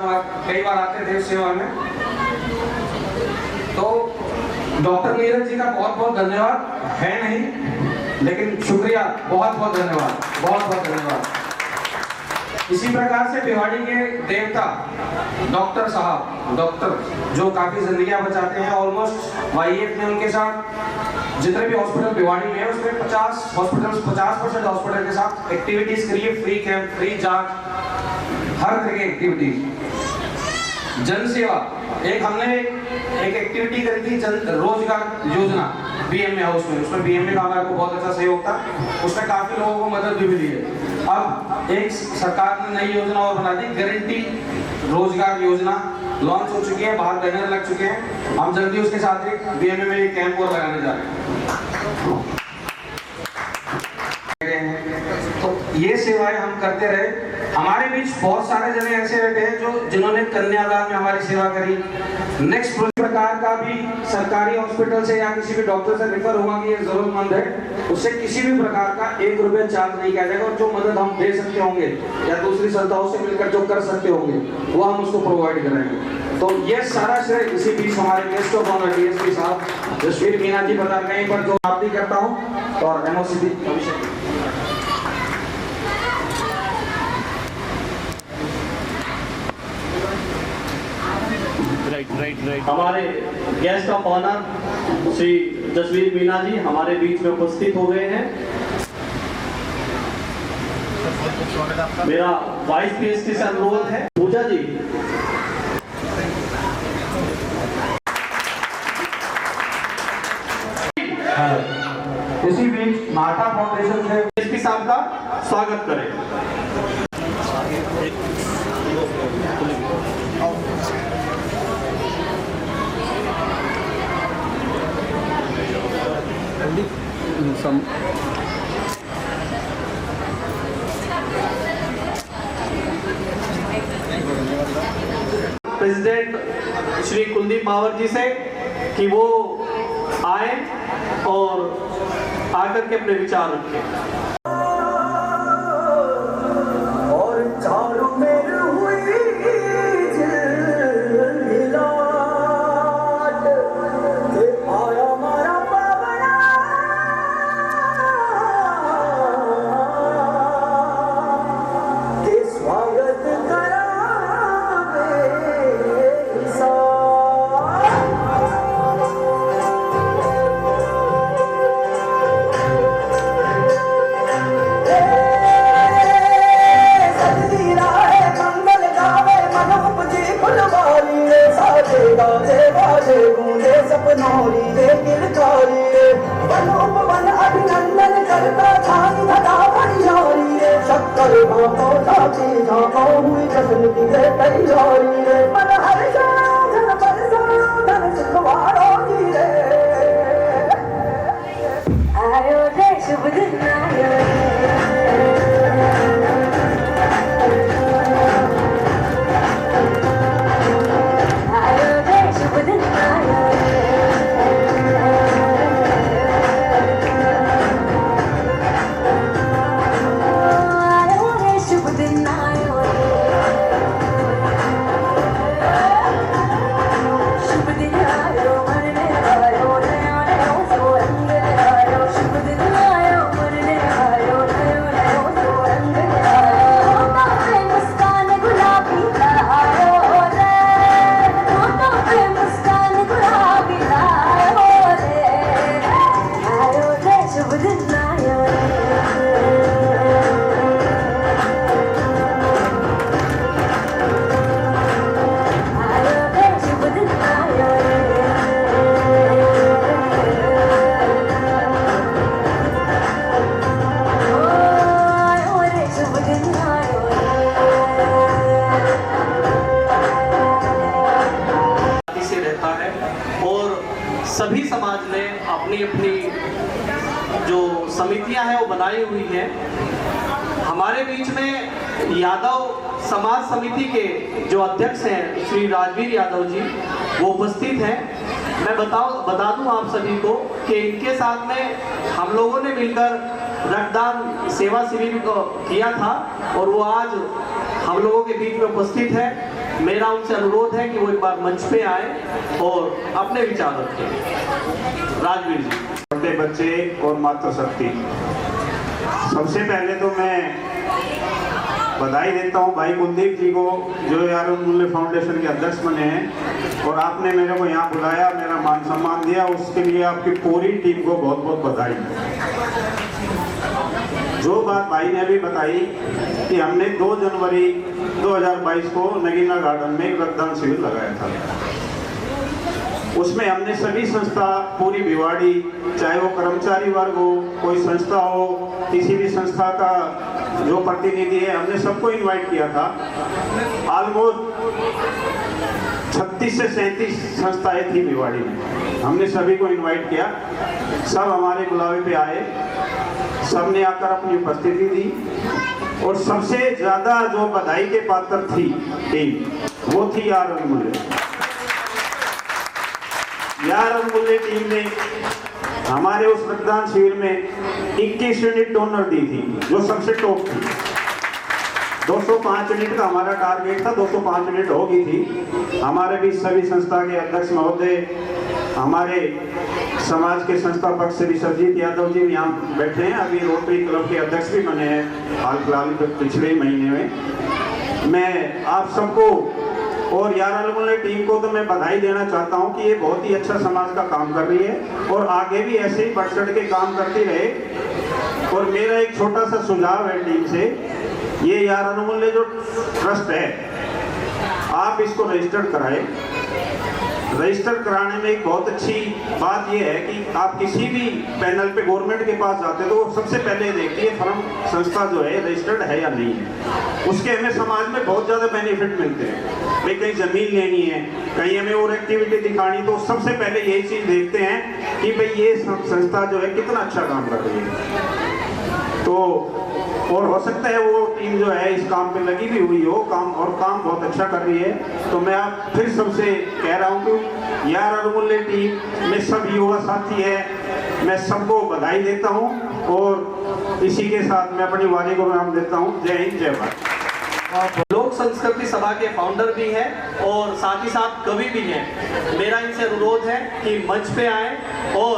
कई बार आते थे सेवा में। तो डॉक्टर नीरज जी का बहुत बहुत धन्यवाद, है नहीं लेकिन शुक्रिया, बहुत बहुत धन्यवाद, बहुत बहुत धन्यवाद। इसी प्रकार से भिवाड़ी के देवता डॉक्टर साहब, डॉक्टर जो काफी जिंदगियां बचाते हैं, ऑलमोस्ट वाईएफ ने उनके साथ जितने भी हॉस्पिटल भिवाड़ी में है उसमें 50% हॉस्पिटल के साथ एक्टिविटीज करिए, फ्री कैंप, फ्री जांच, हर तरह की एक्टिविटीज। जन सेवा, एक हमने एक एक्टिविटी करी थी, जन रोजगार योजना बीएमए हाउस में, उसमें बीएमए का हमारे को बहुत अच्छा सहयोग था, उसमें काफी लोगों को मदद भी मिली है। अब एक सरकार ने नई योजना और बना दी, गारंटी रोजगार योजना लॉन्च हो चुकी है, बाहर बैनर लग चुके हैं। हम जल्दी उसके साथ एक बीएमए में एक कैंप और लगाने जा रहे हैं। तो ये सेवाएं हम करते रहे। हमारे बीच बहुत सारे जने ऐसे बैठे हैं जो जिन्होंने कन्यादान में हमारी सेवा करी। नेक्स्ट प्रकार का भी सरकारी हॉस्पिटल से या किसी भी डॉक्टर से रेफर हुआ कि ये जरूरतमंद है, उससे किसी भी प्रकार का 1 रुपया चार्ज नहीं किया जाएगा। और जो मदद हम दे सकते होंगे या दूसरी संस्थाओं से मिलकर जो कर सकते होंगे वो हम उसको प्रोवाइड कराएंगे। तो ये सारा श्रेय इसी बीच हमारे गेस्ट ऑफ ऑनर डीएसपी साहब जसवीर मीना जी बता कहीं पर जो बात करता हूँ और एमओसीपी अभिषेक। राइट। हमारे guest of honour Shri Jasveer Meena ji हमारे बीच में उपस्थित हो गए हैं। मेरा वाइस पीएसटी से अनुरोध है, पूजा जी इसी बीच नाटा फाउंडेशन से एसपी साहब का स्वागत करें। प्रेसिडेंट श्री कुलदीप मावर जी से कि वो आए और आकर के अपने विचार रखें। और चारों मेर हुई झिलमिलाट, ते आया मारा पावना, ते स्वागत करा मेरे साथ। सपनौरी रे किलकारी रे बनोपवन अभिनंदन करता छाई धरा भरियारी रे शक्कर भापो जाती जापो हुई जसन की रे तैयारी रे मन हर्षा धन बरसा धन सुखवारो जी रे आयो रे शुभ दिन आयो रे शुभ दिन आयो रे शुभ दिन आयो शुभ दिन आयो मरने आयो नया नया सो रंग आयो शुभ दिन आयो मरने आयो नया नया सो रंग आयो होठों पे मुस्कान गुलाबी का आयो रे होठों पे मुस्कान गुलाबी का आयो रे शुभ दिन आयो शुभ दिन आयो रे शुभ दिन आयो से रहता है और सभी समाज ने अपनी अपनी जो समितियां हैं वो बनाई हुई हैं। हमारे बीच में यादव समाज समिति के जो अध्यक्ष हैं श्री राजवीर यादव जी वो उपस्थित हैं। मैं बता दूं आप सभी को कि इनके साथ में हम लोगों ने मिलकर रक्तदान सेवा शिविर को किया था और वो आज हम लोगों के बीच में उपस्थित है। मेरा उनसे अनुरोध है कि वो एक बार मंच पे आए और अपने विचार रखें। राजवीर जी। छोटे बच्चे और मातृशक्ति, सबसे पहले तो मैं बधाई देता हूं भाई कुलदीप जी को जो यार मूल्य फाउंडेशन के अध्यक्ष बने हैं और आपने मेरे को यहाँ बुलाया, मेरा मान सम्मान दिया, उसके लिए आपकी पूरी टीम को बहुत बहुत बधाई। जो बात भाई ने अभी बताई कि हमने 2 जनवरी 2022 को नगीना गार्डन में एक रक्तदान शिविर लगाया था। उसमें हमने सभी संस्था, पूरी भिवाड़ी, चाहे वो कर्मचारी वर्ग हो, कोई संस्था हो, किसी भी संस्था का जो प्रतिनिधि है, हमने सबको इनवाइट किया था। ऑलमोस्ट 36 से 37 संस्थाएं थी भिवाड़ी में, हमने सभी को इनवाइट किया। सब हमारे बुलावे पे आए, सबने आकर अपनी उपस्थिति दी और सबसे ज्यादा जो बधाई के पात्र थी टीम, वो थी यार अनमूल्य। यार अनमूल्य टीम ने हमारे उस रक्तदान शिविर में 21 यूनिट डोनर दी थी, जो सबसे टॉप थी। 205 यूनिट का हमारा टारगेट था, 205 यूनिट हो गई थी। हमारे भी सभी संस्था के अध्यक्ष महोदय, हमारे समाज के संस्थापक श्री सरजीत यादव जी यहाँ बैठे हैं, अभी रोटरी क्लब के अध्यक्ष भी बने हैं हाल फिलहाल पिछले महीने में। मैं आप सबको और यार अनमूल्य टीम को तो मैं बधाई देना चाहता हूं कि ये बहुत ही अच्छा समाज का काम कर रही है और आगे भी ऐसे ही बढ़ चढ़ के काम करती रहे। और मेरा एक छोटा सा सुझाव है टीम से, ये यार अनमूल्य जो ट्रस्ट है, आप इसको रजिस्टर्ड कराएं रजिस्टर कराने में एक बहुत अच्छी बात यह है कि आप किसी भी पैनल पे गवर्नमेंट के पास जाते तो सबसे पहले देखती है फर्म संस्था जो है रजिस्टर्ड है या नहीं है। उसके हमें समाज में बहुत ज़्यादा बेनिफिट मिलते हैं। भाई कहीं ज़मीन लेनी है, कहीं हमें और एक्टिविटी दिखानी, तो सबसे पहले यही चीज़ देखते हैं कि भाई ये संस्था जो है कितना अच्छा काम कर रही है। तो और हो सकता है वो टीम जो है इस काम पे लगी भी हुई हो, काम बहुत अच्छा कर रही है। तो मैं आप फिर सबसे कह रहा हूँ कि यार अनमूल्य टीम में सब युवा साथी है, मैं सबको बधाई देता हूँ और इसी के साथ मैं अपनी वाणी को विराम देता हूँ। जय हिंद, जय भारत। लोक संस्कृति सभा के फाउंडर भी हैं और साथ ही साथ कवि भी हैं। मेरा इनसे अनुरोध है कि मंच पे आए और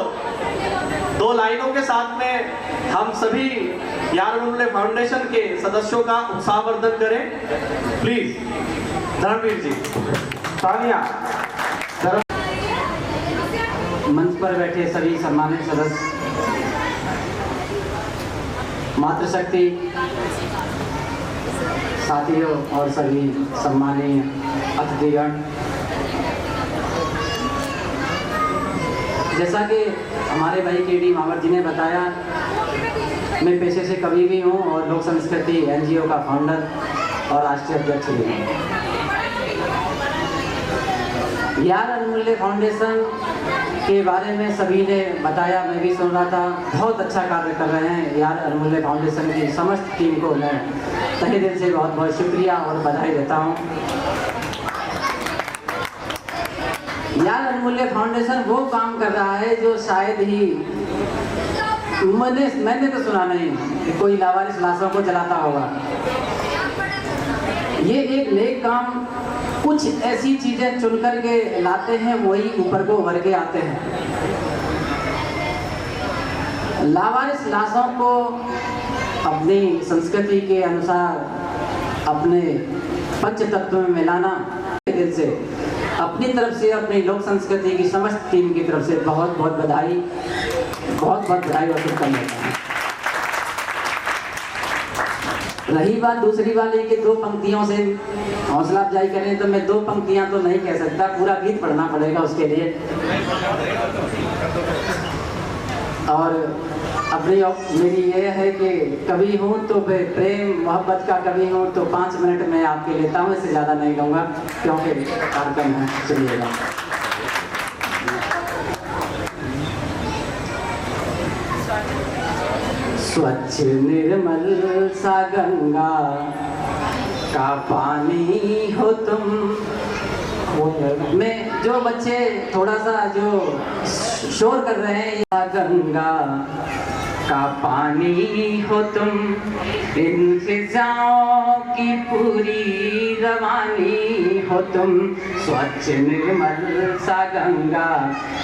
2 लाइनों के साथ में हम सभी यार अनमूल्य फाउंडेशन के सदस्यों का उत्साहवर्धन करें। प्लीज धर्मवीर जी। तालियां। मंच पर बैठे सभी सम्मानित सदस्य, मातृशक्ति साथियों और सभी सम्मानीय अतिथिगण, जैसा कि हमारे भाई के.डी. मावर जी ने बताया, मैं पेशे से कवि भी हूँ और लोक संस्कृति NGO का फाउंडर और राष्ट्रीय अध्यक्ष भी हूँ। यार अनमूल्य फाउंडेशन के बारे में सभी ने बताया, मैं भी सुन रहा था। बहुत अच्छा कार्य कर रहे हैं यार अनमूल्य फाउंडेशन की समस्त टीम को मैं तहे दिल से बहुत बहुत शुक्रिया और बधाई देता हूँ। यार अनमूल्य फाउंडेशन वो काम कर रहा है जो शायद ही मैंने तो सुना नहीं कि कोई लावारिस लाशों को जलाता होगा। ये एक नेक काम, कुछ ऐसी चीजें चुन करके लाते हैं, वही ऊपर को उभर के आते हैं। लावारिस लाशों को अपनी संस्कृति के अनुसार अपने पंच तत्व में मिलाना, दिल से अपनी तरफ से, अपनी लोक संस्कृति की समस्त टीम की तरफ से बहुत बहुत बधाई और शुभकामनाएं। रही बात दूसरी वाले की 2 पंक्तियों से हौसला अफजाई करें, तो मैं 2 पंक्तियां तो नहीं कह सकता, पूरा गीत पढ़ना पड़ेगा उसके लिए। और अपनी मेरी ये है कि कवि हूँ तो प्रेम मोहब्बत का कवि हूँ, तो 5 मिनट मैं आपके लेता हूँ, इससे ज़्यादा नहीं लूँगा क्योंकि कार्यक्रम है। चलिएगा। स्वच्छ निर्मल सा गंगा का पानी हो तुम। में जो बच्चे थोड़ा सा जो शोर कर रहे हैं, या गंगा का पानी हो तुम, इन फिजाओं की पूरी रवानी हो तुम। स्वच्छ निर्मल सा गंगा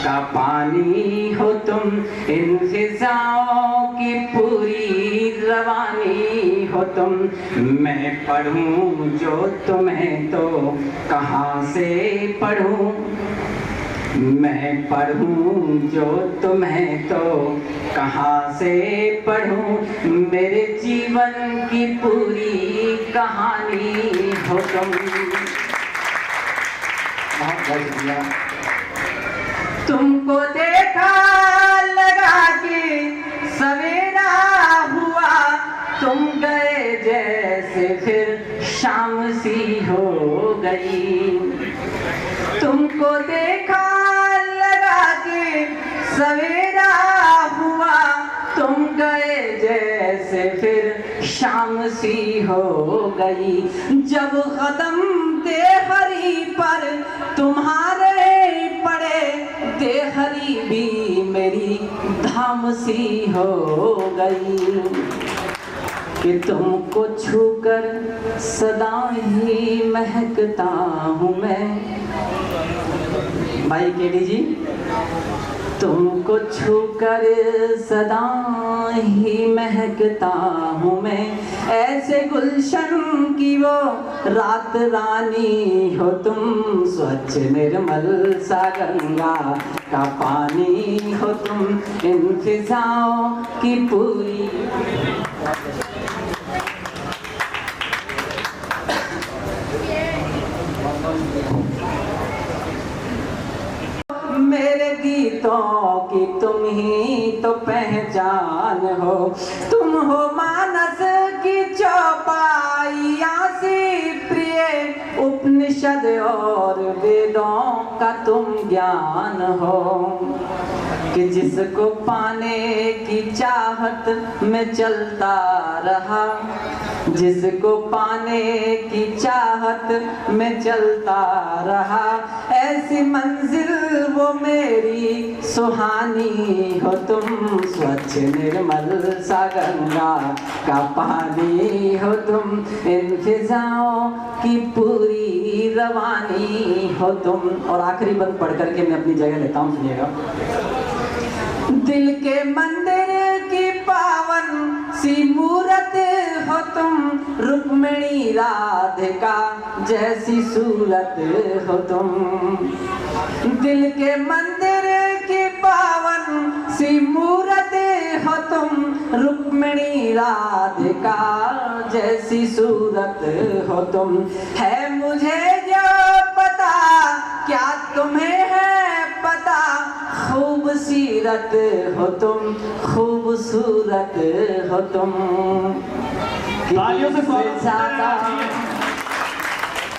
का पानी हो तुम, इन फिजाओं की पूरी रवानी हो तुम। मैं पढ़ूं जो तुम्हें तो कहाँ से पढ़ूं, मैं पढ़ूं जो तुम्हें तो कहाँ से पढ़ूं। मेरे जीवन की पूरी कहानी हो तुम। बहुत बहुत शुक्रिया। तुमको देखा लगा के सवेरा हुआ, तुम गए जैसे फिर शाम सी हो गई। तुमको देखा लगा के सवेरा हुआ, तुम गए जैसे फिर शाम सी हो गई। जब कदम देहरी पर तुम्हारे पड़े, देहरी भी मेरी धाम सी हो गई। कि तुमको छूकर सदा ही महकता हूँ मैं। भाई के.डी. जी, तुमको छूकर सदा ही महकता हूँ मैं। ऐसे गुलशन की वो रात रानी हो तुम। स्वच्छ निर्मल सा गंगा का पानी हो तुम, इन फिजाओं की पूरी। गीतों की तुम ही तो पहचान हो। तुम हो मानस की चौपाइयाँ सी प्रिय, उपनिषद और वेदों का तुम ज्ञान हो। कि जिसको पाने की चाहत में चलता रहा, जिसको पाने की चाहत में चलता रहा, ऐसी मंजिल वो मेरी सुहानी हो तुम। स्वच्छ निर्मल सा गंगा का पानी हो तुम, इन फिजाओं की पूरी रवानी हो तुम। और आखिरी बंद पढ़ करके मैं अपनी जगह लेता हूँ, सुनिएगा। दिल के मंदिर की पावन सी मूरत हो तुम, रुक्मिणी राधिका जैसी सूरत हो तुम। दिल के मंदिर की पावन सी मूरत हो तुम, रुक्मिणी राधिका जैसी सूरत हो तुम। है मुझे जो पता, क्या तुम्हें है पता, खूबसूरत हो तुम, खूबसूरत हो तुम। तालियों से स्वागत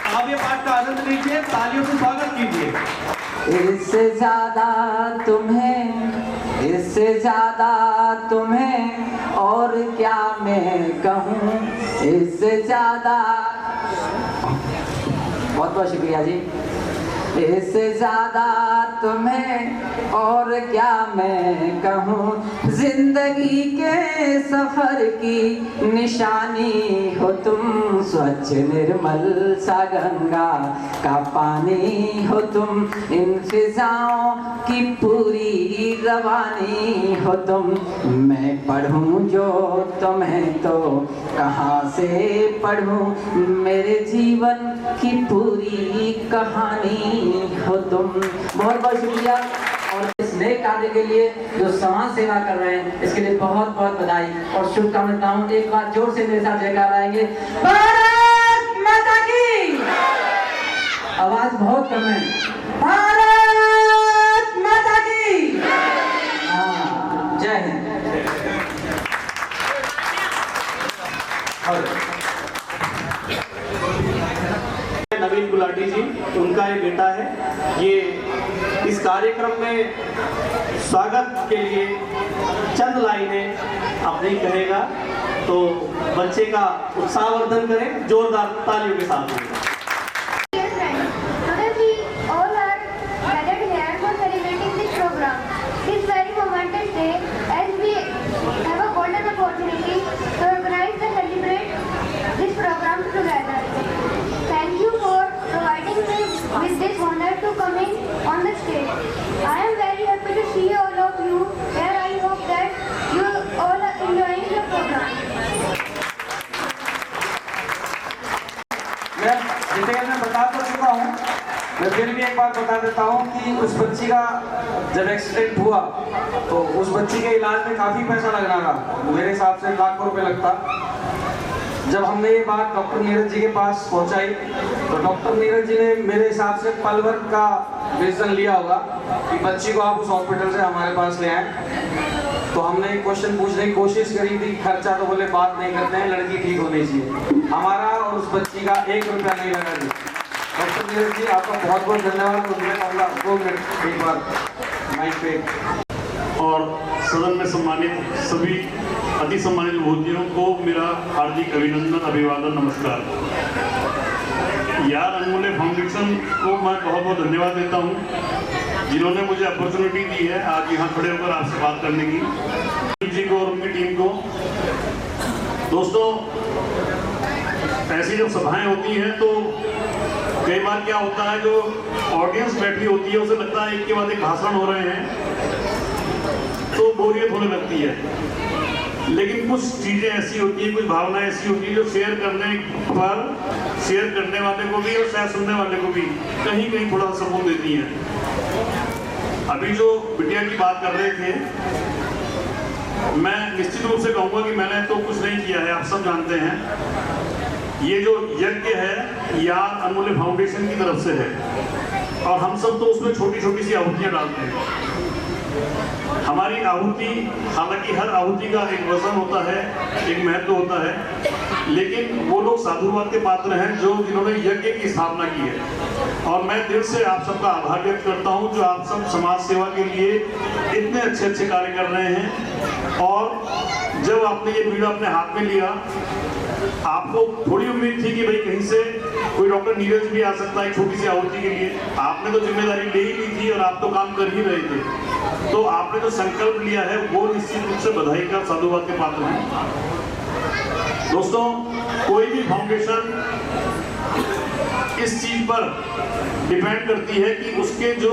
आप ये पाठ का आनंद लीजिए, तालियों से स्वागत कीजिए। इससे ज्यादा तुम्हें, इससे ज्यादा तुम्हें और क्या मैं कहूँ, इससे ज्यादा। बहुत बहुत शुक्रिया जी। इससे ज्यादा तुम्हें और क्या मैं कहूँ, जिंदगी के सफर की निशानी हो तुम। स्वच्छ निर्मल सा गंगा का पानी हो तुम, इन फिजाओं की पूरी रवानी हो तुम। मैं पढ़ूँ जो तुम्हें तो कहाँ से पढ़ूँ, मेरे जीवन की पूरी कहानी हो तुम। बहुत बहुत शुक्रिया। और इस नए कार्य के लिए जो समाज सेवा कर रहे हैं, इसके लिए बहुत बहुत बधाई और शुभकामनाएं। एक बार जोर से मेरे साथ जयकार आएंगे, भारत माता की। आवाज बहुत कम है, भारत माता की। जय हिंद। नवीन गुलाटी जी, उनका ये बेटा है। ये इस कार्यक्रम में स्वागत के लिए चंद लाइनें अपनी कहेगा, तो बच्चे का उत्साहवर्धन करें जोरदार तालियों के साथ। With this honor to coming on the stage, I am very happy to see all of you here. I hope that you all are enjoying the program. मैं बता तो चुका हूँ, मैं फिर भी एक बार बता देता हूँ कि उस बच्ची का जब एक्सीडेंट हुआ तो उस बच्ची के इलाज में काफ़ी पैसा लग रहा था, मेरे हिसाब से लाखों रुपए लगता। जब हमने ये बात डॉक्टर नीरज जी के पास पहुंचाई तो डॉक्टर नीरज जी ने मेरे हिसाब से पल भर का डिसीजन लिया होगा कि बच्ची को आप उस हॉस्पिटल से हमारे पास ले आए। तो हमने एक क्वेश्चन पूछने की कोशिश करी थी, खर्चा तो बोले बात नहीं करते हैं, लड़की ठीक होनी चाहिए। हमारा और उस बच्ची का 1 रुपया नहीं लगा जी। डॉक्टर नीरज जी आपका बहुत बहुत धन्यवाद। तो मैं कहूँगा 2 मिनट एक बार माइक पे। और सदन में सम्मानित सभी अति सम्मानित विभूतियों को मेरा हार्दिक अभिनंदन, अभिवादन, नमस्कार। यार अनमोल्य फाउंडेशन को मैं बहुत बहुत धन्यवाद देता हूं, जिन्होंने मुझे अपॉर्चुनिटी दी है आज यहाँ खड़े होकर आपसे बात करने की, जी को और उनकी टीम को। दोस्तों, ऐसी जब सभाएं होती हैं तो कई बार क्या होता है, जो ऑडियंस बैठी होती है उसे लगता है एक के बाद एक भाषण हो रहे हैं तो बोरियत होने लगती है। लेकिन कुछ चीज़ें ऐसी होती हैं, कुछ भावनाएं ऐसी होती हैं जो शेयर करने पर शेयर करने वाले को भी और शायद सुनने वाले को भी कहीं कहीं थोड़ा सुकून देती हैं। अभी जो बिटिया की बात कर रहे थे, मैं निश्चित रूप से कहूँगा कि मैंने तो कुछ नहीं किया है, आप सब जानते हैं। ये जो यज्ञ है यार अनमोल्य फाउंडेशन की तरफ से है और हम सब तो उसमें छोटी छोटी सी आहुतियाँ डालते हैं। हमारी आहुति, हालांकि हर आहुति का एक वजन होता है, एक महत्व होता है, लेकिन वो लोग साधुवाद के पात्र हैं जिन्होंने यज्ञ की स्थापना की है। और मैं दिल से आप सबका आभार व्यक्त करता हूं जो आप सब समाज सेवा के लिए इतने अच्छे अच्छे कार्य कर रहे हैं। और जब आपने ये बीड़ा अपने हाथ में लिया, आपको थोड़ी उम्मीद थी कि भाई कहीं से कोई डॉक्टर नीरज भी आ सकता है छोटी सी आहुति के लिए। आपने तो जिम्मेदारी ले ही ली थी और आप तो काम कर ही रहे थे। तो आपने जो संकल्प लिया है वो निश्चित रूप से बधाई का, साधुवाद के पात्र है। दोस्तों, कोई भी फाउंडेशन इस चीज पर डिपेंड करती है कि उसके जो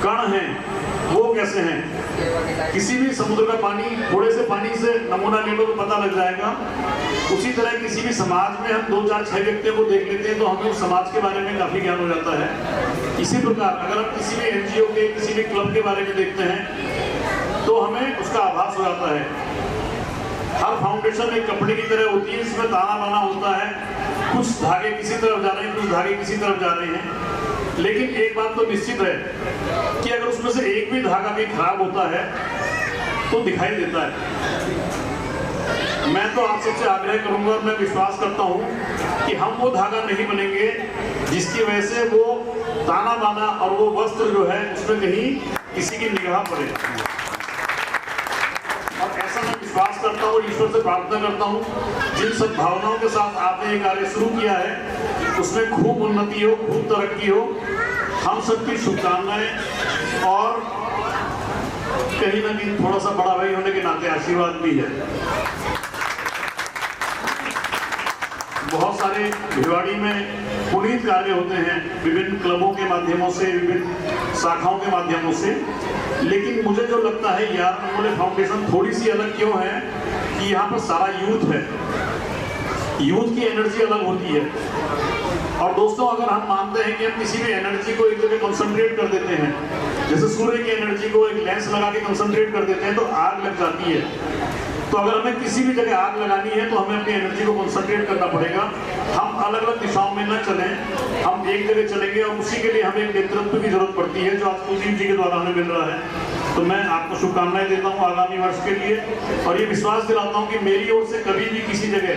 कण हैं वो कैसे हैं। किसी भी समुद्र का पानी, थोड़े से पानी से नमूना ले लो तो पता लग जाएगा। उसी तरह किसी भी समाज में हम 2, 4, 6 व्यक्तियों को देख लेते हैं तो हमें उस समाज के बारे में काफी ज्ञान हो जाता है। इसी प्रकार अगर हम किसी भी NGO के, किसी भी क्लब के बारे में देखते हैं तो हमें उसका आभास हो जाता है। हर फाउंडेशन एक कपड़े की तरह होती है, इसमें ताना बाना होता है, कुछ धागे किसी तरफ जा रहे हैं, कुछ धागे किसी तरफ जा रहे हैं। लेकिन एक बात तो निश्चित है कि अगर उसमें से एक भी धागा भी खराब होता है तो दिखाई देता है। मैं तो आप सबसे आग्रह करूंगा और मैं विश्वास करता हूं कि हम वो धागा नहीं बनेंगे जिसकी वजह से वो ताना बाना और वो वस्त्र जो है उसमें कहीं किसी की निगाह पड़े। और ऐसा मैं विश्वास करता हूँ और ईश्वर से प्रार्थना करता हूँ जिन सब भावनाओं के साथ आपने ये कार्य शुरू किया है उसमें खूब उन्नति हो, खूब तरक्की हो। हम सबकी शुभकामनाएं और कहीं ना कहीं थोड़ा सा बड़ा भाई होने के नाते आशीर्वाद भी है। बहुत सारे भिवाड़ी में पुनीत कार्य होते हैं विभिन्न क्लबों के माध्यमों से, विभिन्न शाखाओं के माध्यमों से, लेकिन मुझे जो लगता है यार मंगोले फाउंडेशन थोड़ी सी अलग क्यों है कि यहाँ पर सारा यूथ है। यूथ की एनर्जी अलग होती है। और दोस्तों, अगर हम मानते हैं कि हम किसी भी एनर्जी को एक जगह कंसंट्रेट कर देते हैं, जैसे सूर्य की एनर्जी को एक लेंस लगा के कंसंट्रेट कर देते हैं तो आग लग जाती है। तो अगर हमें किसी भी जगह आग लगानी है तो हमें अपनी एनर्जी को कंसंट्रेट करना पड़ेगा। हम अलग अलग दिशाओं में न चलें, हम एक जगह चलेंगे और उसी के लिए हमें एक नेतृत्व की जरूरत पड़ती है जो आज कुलदीप जी के द्वारा हमें मिल रहा है। तो मैं आपको शुभकामनाएं देता हूं आगामी वर्ष के लिए और ये विश्वास दिलाता हूं कि मेरी ओर से कभी भी किसी जगह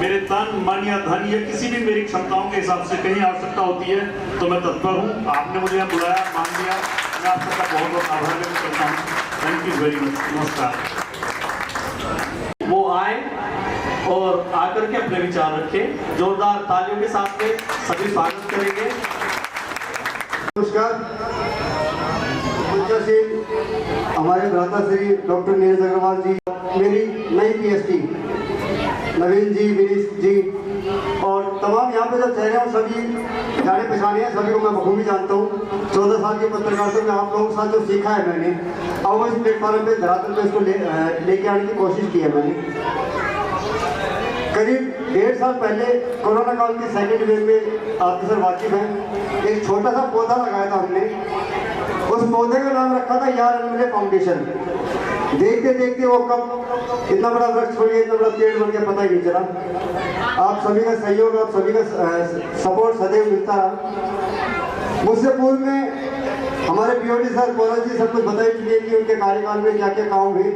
मेरे तन, मन या धन या किसी भी मेरी क्षमताओं के हिसाब से कहीं आवश्यकता होती है तो मैं तत्पर हूँ। आपने मुझे यहाँ बुलाया, मान लिया, मैं आप सबका बहुत बहुत आभार व्यक्त करता हूँ। Thank you very much. नमस्कार। वो आए और आकर के अपने विचार रखें। जोरदार तालियों के साथ में सभी स्वागत करेंगे। नमस्कार। हमारे भ्राता श्री डॉक्टर नीरज अग्रवाल जी, मेरी नई PhD, नवीन जी, विनीश जी और तमाम यहाँ पे जो चेहरे हैं सभी जाने पहचाने हैं, सभी को मैं बखूबी जानता हूँ। 14 साल की पत्रकारिता में आप लोगों के साथ जो सीखा है मैंने, अब इस प्लेटफॉर्म पे धरातल पे इसको लेके आने की कोशिश की है मैंने। करीब 1.5 साल पहले कोरोना काल की सेकेंड वेव में आप सर वाकिफ हैं, एक छोटा सा पौधा लगाया था हमने। उस पौधे का नाम रखा था यार अनमोले फाउंडेशन। देखते देखते वो कब इतना बड़ा वृक्ष बन गया, इतना बड़ा पेड़ बन गया, पता ही नहीं चला। आप सभी का सहयोग, आप सभी का सपोर्ट सदैव मिलता रहा। मुझसे पूर्व में हमारे POD सर, कोरल जी सब कुछ बता ही चुके कि उनके कार्यकाल में क्या क्या काम हुए,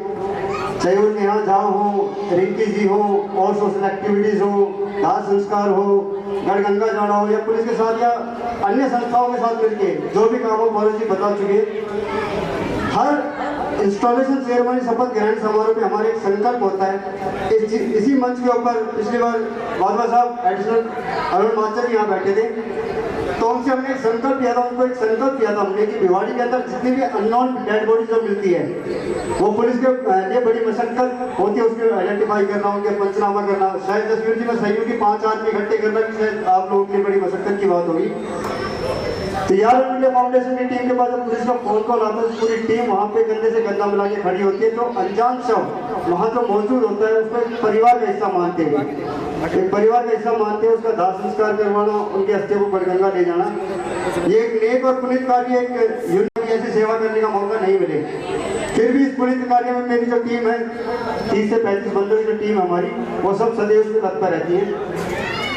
चाहे उनके यहाँ जहाँ हो, रिंकी जी हो और सोशल एक्टिविटीज हो, दाह संस्कार हो, गढ़गंगा जाना हो या पुलिस के साथ या अन्य संस्थाओं के साथ मिलके जो भी काम हो कोरल जी बता चुके। हर इंस्टॉलेशन सेरेमनी, शपथ ग्रहण समारोह में हमारे एक संकल्प होता है। इसी मंच के ऊपर पिछली बार वाधवा साहब एडिशनल अरुण माचर यहाँ बैठे थे, तो उनसे हमने एक संकल्प किया था, उनको एक संकल्प किया था हमने कि भिवाड़ी के अंदर जितनी भी अननोन डेड बॉडी जो मिलती है वो पुलिस के लिए बड़ी मशक्कत होती है, उसके आइडेंटिफाई करना, उनके पंचनामा करना। शायद तस्वीर जी में सहयोगी 5 आदमी इकट्ठे करना भी शायद आप लोगों के लिए बड़ी मशक्कत की बात होगी। तो यार इंडिया फाउंडेशन की टीम के पास जब पुलिस का फोन कॉल आता है, पूरी टीम वहाँ पे कंधे से कंधा मिला के खड़ी होती है। तो अनजान शव वहाँ जो मौजूद होता है उसमें परिवार का हिस्सा मानते हैं, एक परिवार का हिस्सा मानते हैं, उसका दाह संस्कार करवाना, उनके अस्थि को गढ़गंगा ले जाना, ये एक नेक और पुनीत कार्य, एक यूनिट ऐसी सेवा करने का मौका नहीं मिले। फिर भी इस पुनीत कार्य में मेरी जो टीम है, 30 से 35 बंदों की जो टीम हमारी, वो सब सदैव उसमें तत्पर रहती है।